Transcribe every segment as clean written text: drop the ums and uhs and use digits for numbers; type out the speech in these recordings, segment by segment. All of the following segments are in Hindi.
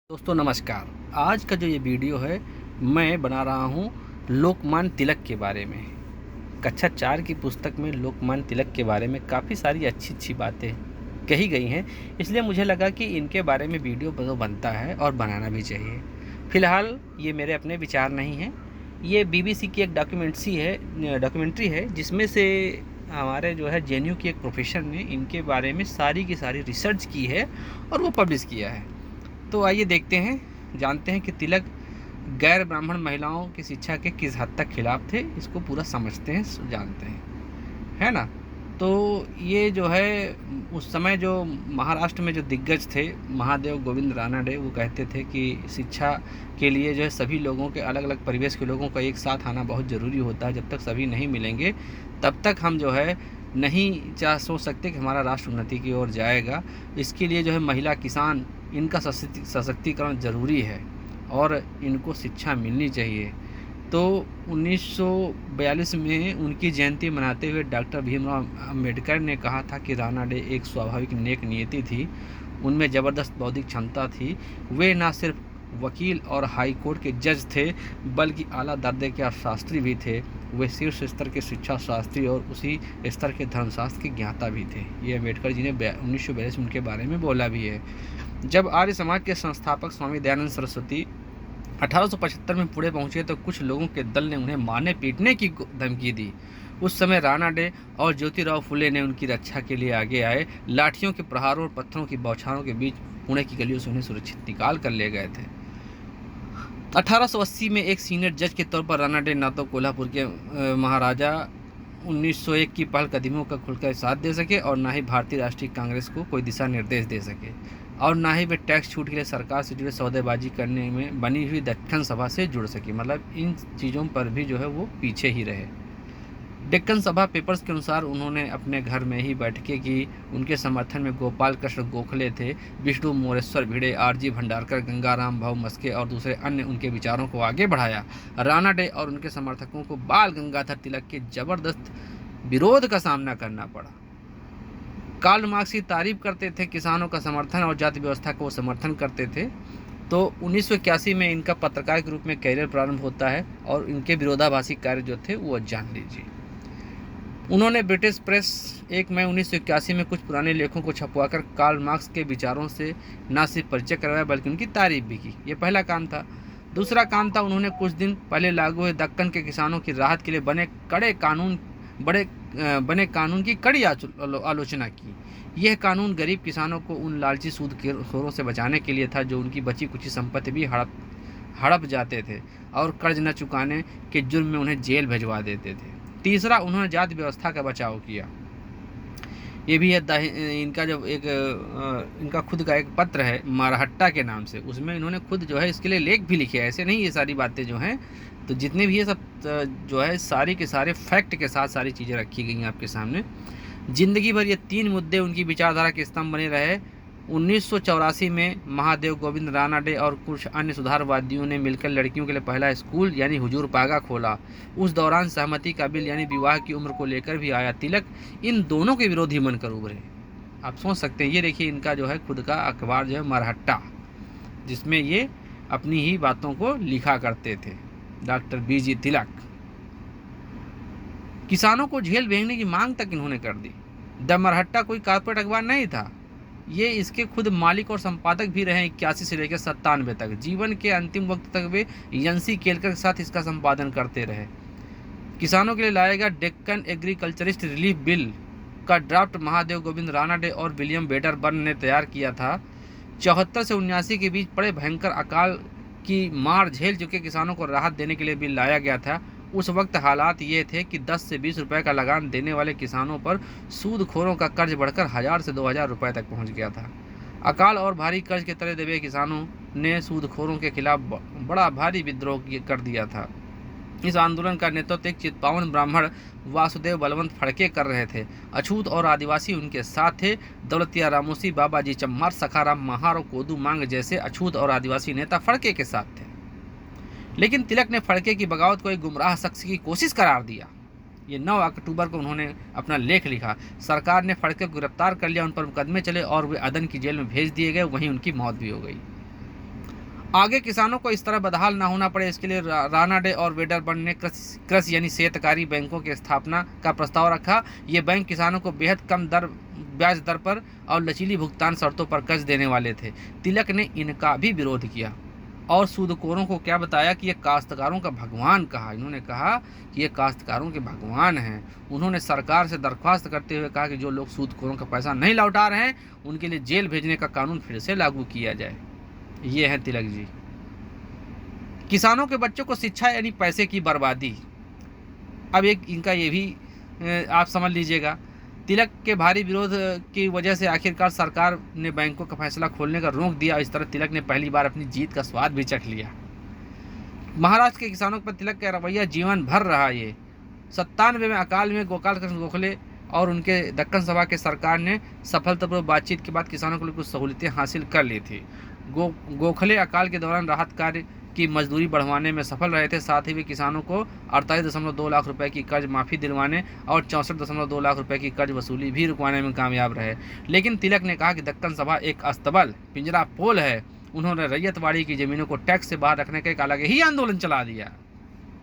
दोस्तों नमस्कार। आज का जो ये वीडियो है मैं बना रहा हूँ लोकमान्य तिलक के बारे में। कक्षा 4 की पुस्तक में लोकमान्य तिलक के बारे में काफ़ी सारी अच्छी बातें कही गई हैं, इसलिए मुझे लगा कि इनके बारे में वीडियो बनता है और बनाना भी चाहिए। फ़िलहाल ये मेरे अपने विचार नहीं हैं, ये बीबीसी की एक डॉक्यूमेंट्री है जिसमें से हमारे जो है जेएनयू की एक प्रोफेसर ने इनके बारे में सारी की सारी रिसर्च की है और वो पब्लिश किया है। तो आइए देखते हैं, जानते हैं कि तिलक गैर ब्राह्मण महिलाओं की शिक्षा के किस हद तक खिलाफ थे। इसको पूरा समझते हैं, जानते हैं, है ना। तो ये जो है उस समय जो महाराष्ट्र में जो दिग्गज थे महादेव गोविंद रानडे, वो कहते थे कि शिक्षा के लिए जो है सभी लोगों के, अलग अलग परिवेश के लोगों का एक साथ आना बहुत ज़रूरी होता है। जब तक सभी नहीं मिलेंगे तब तक हम जो है नहीं सोच सकते कि हमारा राष्ट्र उन्नति की ओर जाएगा। इसके लिए जो है महिला, किसान, इनका सशक्तिकरण ज़रूरी है और इनको शिक्षा मिलनी चाहिए। तो 1942 में उनकी जयंती मनाते हुए डॉक्टर भीमराव अम्बेडकर ने कहा था कि रानडे एक स्वाभाविक नेक नियति थी, उनमें ज़बरदस्त बौद्धिक क्षमता थी। वे न सिर्फ वकील और हाई कोर्ट के जज थे बल्कि आला दर्जे के अर्थशास्त्री भी थे। वे शीर्ष स्तर के शिक्षा शास्त्री और उसी स्तर के धर्मशास्त्र के ज्ञाता भी थे। ये अम्बेडकर जी ने 1942 में उनके बारे में बोला भी है। जब आर्य समाज के संस्थापक स्वामी दयानंद सरस्वती 1875 में पुणे पहुंचे तो कुछ लोगों के दल ने उन्हें मारने पीटने की धमकी दी। उस समय रानडे और ज्योतिराव फुले ने उनकी रक्षा के लिए आगे आए। लाठियों के प्रहारों और पत्थरों की बौछारों के बीच पुणे की गलियों से उन्हें सुरक्षित निकाल कर ले गए थे। 1880 में एक सीनियर जज के तौर पर रानडे ना तो कोल्हापुर के महाराजा 1901 की पहल कदमियों का खुलकर साथ दे सके और ना ही भारतीय राष्ट्रीय कांग्रेस को कोई दिशा निर्देश दे सके, और ना ही वे टैक्स छूट के लिए सरकार से जुड़े सौदेबाजी करने में बनी हुई दक्कन सभा से जुड़ सके। मतलब इन चीज़ों पर भी जो है वो पीछे ही रहे। डेक्कन सभा पेपर्स के अनुसार उन्होंने अपने घर में ही बैठकें की। उनके समर्थन में गोपाल कृष्ण गोखले थे, विष्णु मोरेश्वर भिड़े, आरजी भंडारकर, गंगाराम भाऊ मस्के और दूसरे अन्य उनके विचारों को आगे बढ़ाया। रानडे और उनके समर्थकों को बाल गंगाधर तिलक के जबरदस्त विरोध का सामना करना पड़ा। कार्ल मार्क्स की तारीफ करते थे, किसानों का समर्थन और जाति व्यवस्था को समर्थन करते थे। तो 1981 में इनका पत्रकार के रूप में कैरियर प्रारंभ होता है और इनके विरोधाभासी कार्य जो थे वो जान लीजिए। उन्होंने ब्रिटिश प्रेस 1 मई 1981 में कुछ पुराने लेखों को छपवाकर कार्ल मार्क्स के विचारों से न सिर्फ परिचय करवाया बल्कि उनकी तारीफ भी की। ये पहला काम था। दूसरा काम था, उन्होंने कुछ दिन पहले लागू हुए दक्कन के किसानों की राहत के लिए बने कानून की कड़ी आलोचना की। यह कानून गरीब किसानों को उन लालची सूदखोरों से बचाने के लिए था जो उनकी बची कुची संपत्ति भी हड़प जाते थे और कर्ज न चुकाने के जुर्म में उन्हें जेल भिजवा देते थे। तीसरा, उन्होंने जाति व्यवस्था का बचाव किया। ये भी है इनका जब इनका खुद का एक पत्र है मरहट्टा के नाम से, उसमें इन्होंने खुद जो है इसके लिए लेख भी लिखे हैं। ऐसे नहीं, ये सारी बातें जो हैं, तो जितने भी ये सब जो है सारी के सारे फैक्ट के साथ सारी चीज़ें रखी गई हैं आपके सामने। जिंदगी भर ये 3 मुद्दे उनकी विचारधारा के स्तंभ बने रहे। 1984 में महादेव गोविंद रानडे और कुछ अन्य सुधारवादियों ने मिलकर लड़कियों के लिए पहला स्कूल यानी हुजूर पागा खोला। उस दौरान सहमति का बिल यानी विवाह की उम्र को लेकर भी आया। तिलक इन दोनों के विरोधी बनकर उभरे। आप सोच सकते हैं। ये देखिए इनका जो है खुद का अखबार जो है मरहट्टा, जिसमें ये अपनी ही बातों को लिखा करते थे। डॉक्टर बीजी तिलक किसानों को जेल भेजने की मांग तक इन्होंने कर दी। द मरहट्टा कोई कारपोरेट अखबार नहीं था, ये इसके खुद मालिक और संपादक भी रहे 81 से लेकर 97 तक। जीवन के अंतिम वक्त तक वे यंसी केलकर के साथ इसका संपादन करते रहे। किसानों के लिए लाया गया डेक्कन एग्रीकल्चरिस्ट रिलीफ बिल का ड्राफ्ट महादेव गोविंद रानडे और विलियम वेडरबर्न ने तैयार किया था। 74 से 79 के बीच बड़े भयंकर अकाल की मार झेल चुके किसानों को राहत देने के लिए बिल लाया गया था। उस वक्त हालात ये थे कि 10 से 20 रुपए का लगान देने वाले किसानों पर सूदखोरों का कर्ज बढ़कर 1000 से 2000 रुपए तक पहुंच गया था। अकाल और भारी कर्ज के तले दबे किसानों ने सूदखोरों के खिलाफ बड़ा भारी विद्रोह कर दिया था। इस आंदोलन का नेतृत्व एक चितपावन ब्राह्मण वासुदेव बलवंत फड़के कर रहे थे। अछूत और आदिवासी उनके साथ थे। दौलतिया रामोसी, बाबाजी चम्मार, सखाराम महार और कोदू मांग जैसे अछूत और आदिवासी नेता फड़के के साथ थे। लेकिन तिलक ने फड़के की बगावत को एक गुमराह शख्स की कोशिश करार दिया। ये 9 अक्टूबर को उन्होंने अपना लेख लिखा। सरकार ने फड़के को गिरफ्तार कर लिया, उन पर मुकदमे चले और वे अदन की जेल में भेज दिए गए। वहीं उनकी मौत भी हो गई। आगे किसानों को इस तरह बदहाल ना होना पड़े, इसके लिए राणा डे और वेडरबर्न ने कृषि यानी शेतकारी बैंकों की स्थापना का प्रस्ताव रखा। ये बैंक किसानों को बेहद कम ब्याज दर पर और लचीली भुगतान शर्तों पर कर्ज देने वाले थे। तिलक ने इनका भी विरोध किया और सूदखोरों को क्या बताया कि ये काश्तकारों का भगवान कहा। इन्होंने कहा कि ये काश्तकारों के भगवान हैं। उन्होंने सरकार से दरख्वास्त करते हुए कहा कि जो लोग सूदखोरों का पैसा नहीं लौटा रहे हैं उनके लिए जेल भेजने का कानून फिर से लागू किया जाए। ये है तिलक जी। किसानों के बच्चों को शिक्षा यानी पैसे की बर्बादी। अब एक इनका ये भी आप समझ लीजिएगा। तिलक के भारी विरोध की वजह से आखिरकार सरकार ने बैंकों का फैसला खोलने का रोक दिया। इस तरह तिलक ने पहली बार अपनी जीत का स्वाद भी चख लिया। महाराष्ट्र के किसानों पर तिलक का रवैया जीवन भर रहा। ये 97 में अकाल में गोपाल कृष्ण गोखले और उनके दक्कन सभा के सरकार ने सफलतापूर्वक बातचीत के बाद किसानों के लिए कुछ सहूलियतें हासिल कर ली थी। गोखले अकाल के दौरान राहत कार्य की मजदूरी बढ़वाने में सफल रहे थे। साथ ही वे किसानों को 48.2 लाख रुपए की कर्ज माफ़ी दिलवाने और 64.2 लाख रुपए की कर्ज वसूली भी रुकवाने में कामयाब रहे। लेकिन तिलक ने कहा कि दक्कन सभा एक अस्तबल पिंजरा पोल है। उन्होंने रैयतवाड़ी की ज़मीनों को टैक्स से बाहर रखने का एक अलग ही आंदोलन चला दिया,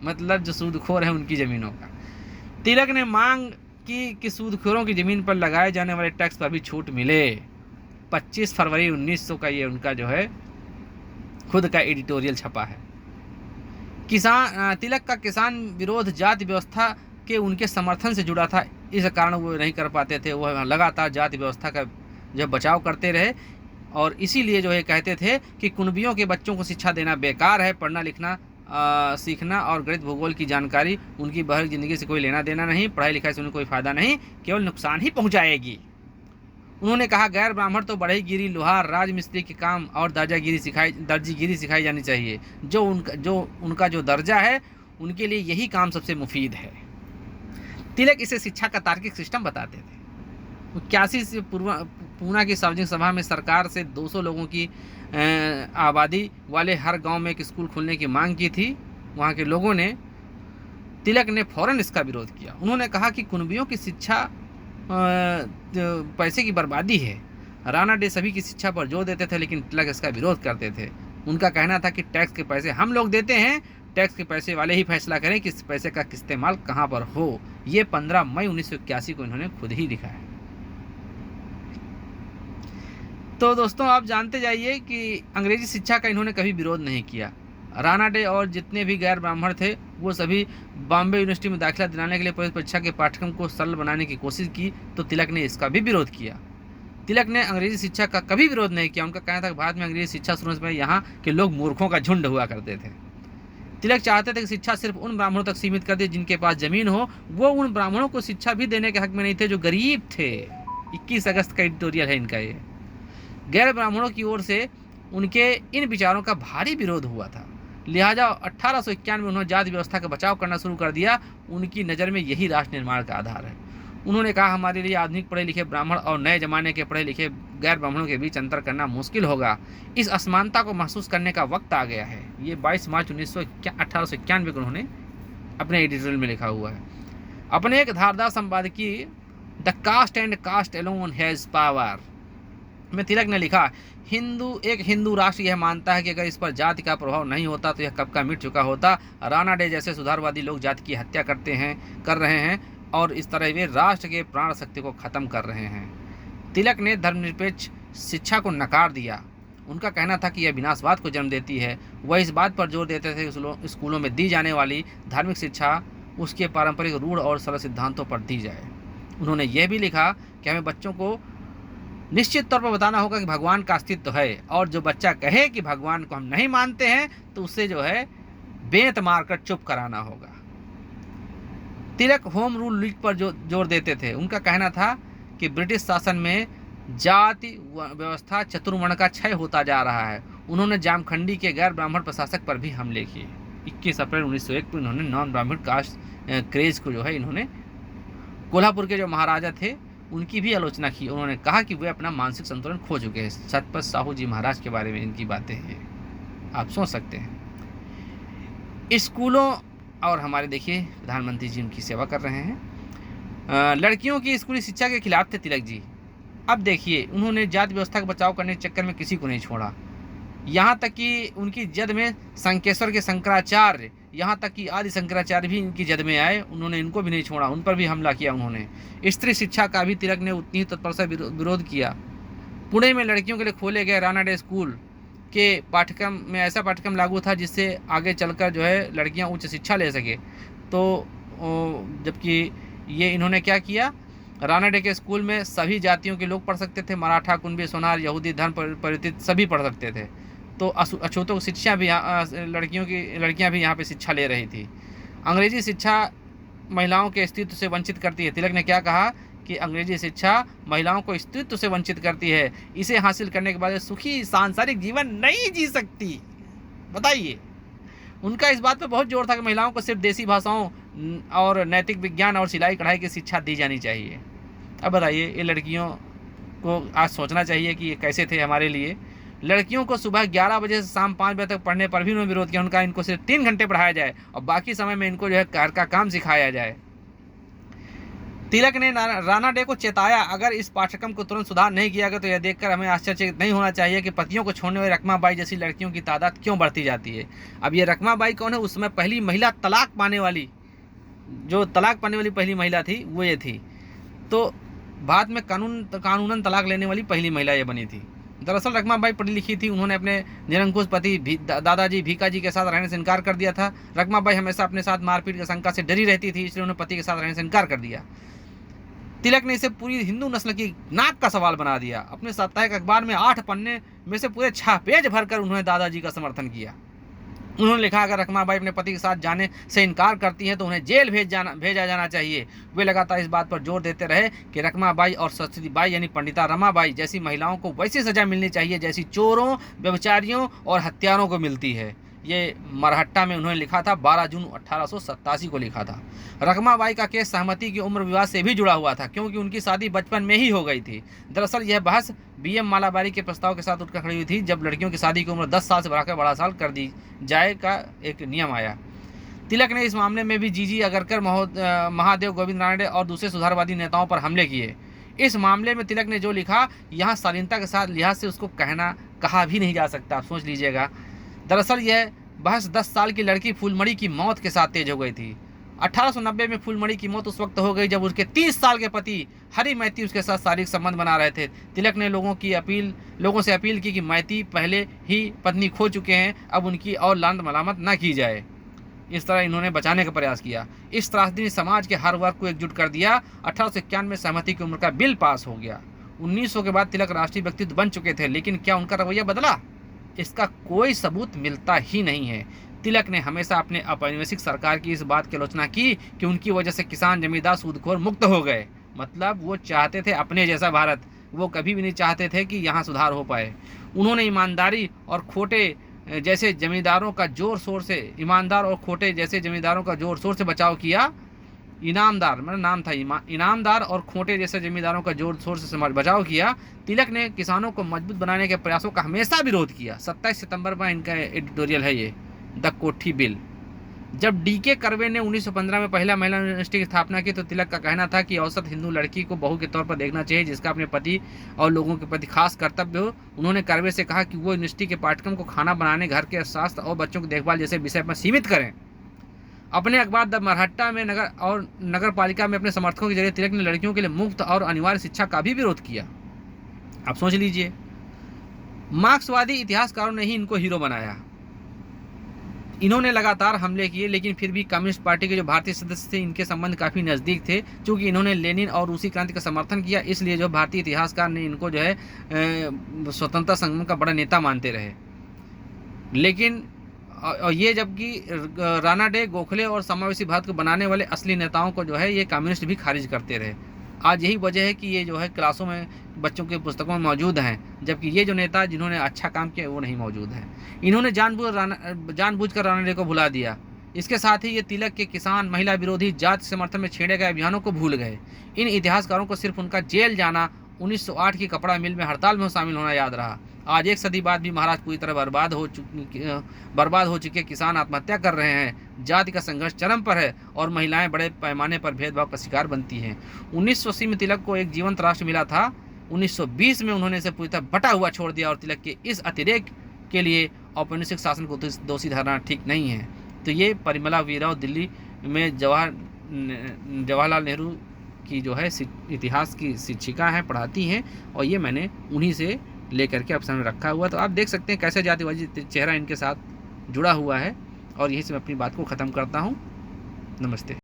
मतलब जो सूदखोर है उनकी ज़मीनों का। तिलक ने मांग की कि सूदखोरों की ज़मीन पर लगाए जाने वाले टैक्स पर भी छूट मिले। 25 फरवरी 1900 का ये उनका जो है खुद का एडिटोरियल छपा है। तिलक का किसान विरोध जाति व्यवस्था के उनके समर्थन से जुड़ा था। इस कारण वो नहीं कर पाते थे। वह लगातार जाति व्यवस्था का जो बचाव करते रहे और इसीलिए जो है कहते थे कि कुनबियों के बच्चों को शिक्षा देना बेकार है। पढ़ना लिखना सीखना और गणित भूगोल की जानकारी उनकी बहर ज़िंदगी से कोई लेना देना नहीं। पढ़ाई लिखाई से उन्हें कोई फ़ायदा नहीं, केवल नुकसान ही पहुंचाएगी। उन्होंने कहा गैर ब्राह्मण तो बढ़ईगिरी, लोहार, राजमिस्त्री के काम और दर्जीगिरी सिखाई जानी चाहिए। जो उनका जो दर्जा है उनके लिए यही काम सबसे मुफीद है। तिलक इसे शिक्षा का तार्किक सिस्टम बताते थे। 81 से पूना की सार्वजनिक सभा में सरकार से 200 लोगों की आबादी वाले हर गांव में एक स्कूल खोलने की मांग की थी। वहां के लोगों ने तिलक ने फौरन इसका विरोध किया। उन्होंने कहा कि कुनबियों की शिक्षा पैसे की बर्बादी है। राणा डे सभी की शिक्षा पर जोर देते थे, लेकिन तिलक इसका विरोध करते थे। उनका कहना था कि टैक्स के पैसे हम लोग देते हैं, टैक्स के पैसे वाले ही फैसला करें कि इस पैसे का इस्तेमाल कहाँ पर हो। ये 15 मई 1981 को इन्होंने खुद ही लिखा है। तो दोस्तों आप जानते जाइए कि अंग्रेजी शिक्षा का इन्होंने कभी विरोध नहीं किया। राणा डे और जितने भी गैर ब्राह्मण थे वो सभी बॉम्बे यूनिवर्सिटी में दाखिला दिलाने के लिए प्रवेश परीक्षा के पाठ्यक्रम को सरल बनाने की कोशिश की, तो तिलक ने इसका भी विरोध किया। तिलक ने अंग्रेजी शिक्षा का कभी विरोध नहीं किया। उनका कहना था कि भारत में अंग्रेजी शिक्षा शुरू से यहाँ के लोग मूर्खों का झुंड हुआ करते थे। तिलक चाहते थे कि शिक्षा सिर्फ उन ब्राह्मणों तक सीमित कर दे जिनके पास जमीन हो। वो उन ब्राह्मणों को शिक्षा भी देने के हक में नहीं थे जो गरीब थे। 21 अगस्त का एडिटोरियल है इनका ये। गैर ब्राह्मणों की ओर से उनके इन विचारों का भारी विरोध हुआ था। लिहाजा 1891 में उन्होंने जाति व्यवस्था का बचाव करना शुरू कर दिया। उनकी नज़र में यही राष्ट्र निर्माण का आधार है। उन्होंने कहा हमारे लिए आधुनिक पढ़े लिखे ब्राह्मण और नए जमाने के पढ़े लिखे गैर ब्राह्मणों के बीच अंतर करना मुश्किल होगा। इस असमानता को महसूस करने का वक्त आ गया है। ये 22 मार्च 1891 को उन्होंने अपने एडिटोरियल में लिखा हुआ है। अपने एक धारदार संपादकीय the caste and caste alone has power में तिलक ने लिखा, एक हिंदू राष्ट्र यह मानता है कि अगर इस पर जाति का प्रभाव नहीं होता तो यह कब का मिट चुका होता। राणा डे जैसे सुधारवादी लोग जाति की हत्या कर रहे हैं और इस तरह वे राष्ट्र के प्राण शक्ति को ख़त्म कर रहे हैं। तिलक ने धर्मनिरपेक्ष शिक्षा को नकार दिया। उनका कहना था कि यह विनाशवाद को जन्म देती है। वह इस बात पर जोर देते थे कि स्कूलों में दी जाने वाली धार्मिक शिक्षा उसके पारंपरिक रूढ़ और सरल सिद्धांतों पर दी जाए। उन्होंने यह भी लिखा कि हमें बच्चों को निश्चित तौर पर बताना होगा कि भगवान का अस्तित्व है, और जो बच्चा कहे कि भगवान को हम नहीं मानते हैं तो उससे जो है बेंत मारकर चुप कराना होगा। तिलक होम रूल लीग पर जोर देते थे। उनका कहना था कि ब्रिटिश शासन में जाति व्यवस्था चतुर्वर्ण का क्षय होता जा रहा है। उन्होंने जामखंडी के गैर ब्राह्मण प्रशासक पर भी हमले किए। 21 अप्रैल 1901 को इन्होंने नॉन ब्राह्मण कास्ट क्रेज को जो है इन्होंने कोल्हापुर के जो महाराजा थे उनकी भी आलोचना की। उन्होंने कहा कि वे अपना मानसिक संतुलन खो चुके हैं। छत्रपति साहू जी महाराज के बारे में इनकी बातें हैं, आप सोच सकते हैं। स्कूलों और हमारे देखिए प्रधानमंत्री जी उनकी सेवा कर रहे हैं। लड़कियों की स्कूली शिक्षा के खिलाफ थे तिलक जी। अब देखिए उन्होंने जाति व्यवस्था का बचाव करने के चक्कर में किसी को नहीं छोड़ा। यहाँ तक कि उनकी जद में शंकेश्वर के शंकराचार्य, यहाँ तक कि आदि शंकराचार्य भी इनकी जद में आए, उन्होंने इनको भी नहीं छोड़ा, उन पर भी हमला किया उन्होंने। स्त्री शिक्षा का भी तिलक ने उतनी ही तत्परता से विरोध किया। पुणे में लड़कियों के लिए खोले गए राना डे स्कूल के पाठ्यक्रम में ऐसा पाठ्यक्रम लागू था जिससे आगे चलकर जो है लड़कियां उच्च शिक्षा ले सके। तो जबकि ये इन्होंने क्या किया, राना डे के स्कूल में सभी जातियों के लोग पढ़ सकते थे, मराठा, कुंभी, सोनार, यहूदी, धर्म परिवर्तित सभी पढ़ सकते थे। तो अछूतों की शिक्षा भी लड़कियां भी यहाँ पे शिक्षा ले रही थी। अंग्रेजी शिक्षा महिलाओं के अस्तित्व से वंचित करती है। तिलक ने क्या कहा कि अंग्रेजी शिक्षा महिलाओं को अस्तित्व से वंचित करती है, इसे हासिल करने के बाद सुखी सांसारिक जीवन नहीं जी सकती। बताइए, उनका इस बात पर बहुत जोर था कि महिलाओं को सिर्फ देसी भाषाओं और नैतिक विज्ञान और सिलाई कढ़ाई की शिक्षा दी जानी चाहिए। अब बताइए, ये लड़कियों को आज सोचना चाहिए कि ये कैसे थे हमारे लिए। लड़कियों को सुबह 11 बजे से शाम 5 बजे तक पढ़ने पर भी उन्होंने विरोध किया। उनका इनको सिर्फ 3 घंटे पढ़ाया जाए और बाकी समय में इनको जो है घर का काम सिखाया जाए। तिलक ने राना डे को चेताया, अगर इस पाठ्यक्रम को तुरंत सुधार नहीं किया गया तो यह देखकर हमें आश्चर्यचकित नहीं होना चाहिए कि पतियों को छोड़ने वाली रकमाबाई जैसी लड़कियों की तादाद क्यों बढ़ती जाती है। अब ये रकमाबाई कौन है? उस समय पहली महिला तलाक पाने वाली, जो तलाक पाने वाली पहली महिला थी वो ये थी। तो बाद में कानूनन तलाक लेने वाली पहली महिला ये बनी थी। दरअसल रकमाबाई पढ़ी लिखी थी। उन्होंने अपने निरंकुश पति दादाजी भीका जी के साथ रहने से इनकार कर दिया था। रकमाबाई हमेशा अपने साथ मारपीट की शंका से डरी रहती थी, इसलिए उन्होंने पति के साथ रहने से इनकार कर दिया। तिलक ने इसे पूरी हिंदू नस्ल की नाक का सवाल बना दिया। अपने साप्ताहिक अखबार में 8 पन्ने में से पूरे 6 पेज भरकर उन्होंने दादाजी का समर्थन किया। उन्होंने लिखा, अगर रकमाबाई अपने पति के साथ जाने से इनकार करती है तो उन्हें जेल भेजा जाना चाहिए। वे लगातार इस बात पर जोर देते रहे कि रकमाबाई और सरस्वतीबाई यानी पंडिता रमाबाई जैसी महिलाओं को वैसी सजा मिलनी चाहिए जैसी चोरों, व्यभिचारियों और हत्यारों को मिलती है। ये मरहट्टा में उन्होंने लिखा था, 12 जून 1887 को लिखा था। रकमाबाई का केस सहमति की उम्र विवाद से भी जुड़ा हुआ था, क्योंकि उनकी शादी बचपन में ही हो गई थी। दरअसल यह बहस BM मालाबारी के प्रस्ताव के साथ उठकर खड़ी हुई थी, जब लड़कियों की शादी की उम्र 10 साल से बढ़ाकर 12 साल कर दी जाए का एक नियम आया। तिलक ने इस मामले में भी जीजी अगरकर, महादेव गोविंद रानडे और दूसरे सुधारवादी नेताओं पर हमले किए। इस मामले में तिलक ने जो लिखा, यहाँ शालीनता के साथ लिहाज से उसको कहा भी नहीं जा सकता। आप सोच लीजिएगा। दरअसल यह बहस 10 साल की लड़की फूलमणि की मौत के साथ तेज हो गई थी। 1890 में फूलमणि की मौत उस वक्त हो गई जब उसके 30 साल के पति हरि मैती उसके साथ शारीरिक संबंध बना रहे थे। तिलक ने लोगों से अपील की कि मैती पहले ही पत्नी खो चुके हैं, अब उनकी और लानत मलामत न की जाए। इस तरह इन्होंने बचाने का प्रयास किया। इस त्रासदी ने समाज के हर वर्ग को एकजुट कर दिया। 1891 में सहमति की उम्र का बिल पास हो गया। 1900 के बाद तिलक राष्ट्रीय व्यक्तित्व बन चुके थे, लेकिन क्या उनका रवैया बदला? इसका कोई सबूत मिलता ही नहीं है। तिलक ने हमेशा अपने औपनिवेशिक सरकार की इस बात की आलोचना की कि उनकी वजह से किसान, जमींदार, सूदखोर मुक्त हो गए। मतलब वो चाहते थे अपने जैसा भारत, वो कभी भी नहीं चाहते थे कि यहाँ सुधार हो पाए। उन्होंने ईमानदारी और खोटे जैसे जमींदारों का जोर शोर से बचाव किया। इनामदार मतलब नाम था, इनामदार और खोटे जैसे जमींदारों का जोर शोर से बचाव किया। तिलक ने किसानों को मजबूत बनाने के प्रयासों का हमेशा विरोध किया। 27 सितंबर में इनका एडिटोरियल है ये, द कोठी बिल। जब DK कर्वे ने 1915 में पहला महिला यूनिवर्सिटी की स्थापना की तो तिलक का कहना था कि औसत हिंदू लड़की को बहू के तौर पर देखना चाहिए, जिसका अपने पति और लोगों के प्रति खास कर्तव्य हो। उन्होंने कर्वे से कहा कि वो यूनिवर्सिटी के पाठ्यक्रम को खाना बनाने, घर के स्वास्थ्य और बच्चों की देखभाल जैसे विषय पर सीमित करें। अपने अखबार द मरहट्टा में नगर पालिका में अपने समर्थकों के जरिए तिलक ने लड़कियों के लिए मुफ्त और अनिवार्य शिक्षा का भी विरोध किया। आप सोच लीजिए, मार्क्सवादी इतिहासकारों ने ही इनको हीरो बनाया। इन्होंने लगातार हमले किए, लेकिन फिर भी कम्युनिस्ट पार्टी के जो भारतीय सदस्य थे इनके संबंध काफ़ी नज़दीक थे। चूँकि इन्होंने लेनिन और रूसी क्रांति का समर्थन किया, इसलिए जो भारतीय इतिहासकार ने इनको जो है स्वतंत्रता संग्राम का बड़ा नेता मानते रहे। लेकिन और ये जबकि राना डे, गोखले और समावेशी भारत को बनाने वाले असली नेताओं को जो है ये कम्युनिस्ट भी खारिज करते रहे। आज यही वजह है कि ये जो है क्लासों में बच्चों के पुस्तकों में मौजूद हैं, जबकि ये जो नेता जिन्होंने अच्छा काम किया वो नहीं मौजूद हैं। इन्होंने जानबूझकर राना डे को भुला दिया। इसके साथ ही ये तिलक के किसान, महिला विरोधी, जाति समर्थन में छेड़े गए अभियानों को भूल गए। इन इतिहासकारों को सिर्फ उनका जेल जाना, 1908 की कपड़ा मिल में हड़ताल में शामिल होना याद रहा। आज 1 सदी बाद भी महाराज पूरी तरह बर्बाद हो चुके किसान आत्महत्या कर रहे हैं। जाति का संघर्ष चरम पर है और महिलाएं बड़े पैमाने पर भेदभाव का शिकार बनती हैं। 1980 में तिलक को एक जीवंत राष्ट्र मिला था। 1920 में उन्होंने इसे पूरी तरह बटा हुआ छोड़ दिया और तिलक के इस अतिरेक के लिए औपनिवेशिक शासन को दोषी ठहराना ठीक नहीं है। तो ये परिमला वीराव दिल्ली में जवाहरलाल नेहरू की जो है इतिहास की शिक्षिका हैं, पढ़ाती हैं, और ये मैंने उन्हीं से लेकर के अपने रखा हुआ। तो आप देख सकते हैं कैसे जातिवादी चेहरा इनके साथ जुड़ा हुआ है। और यहीं से मैं अपनी बात को ख़त्म करता हूँ। नमस्ते।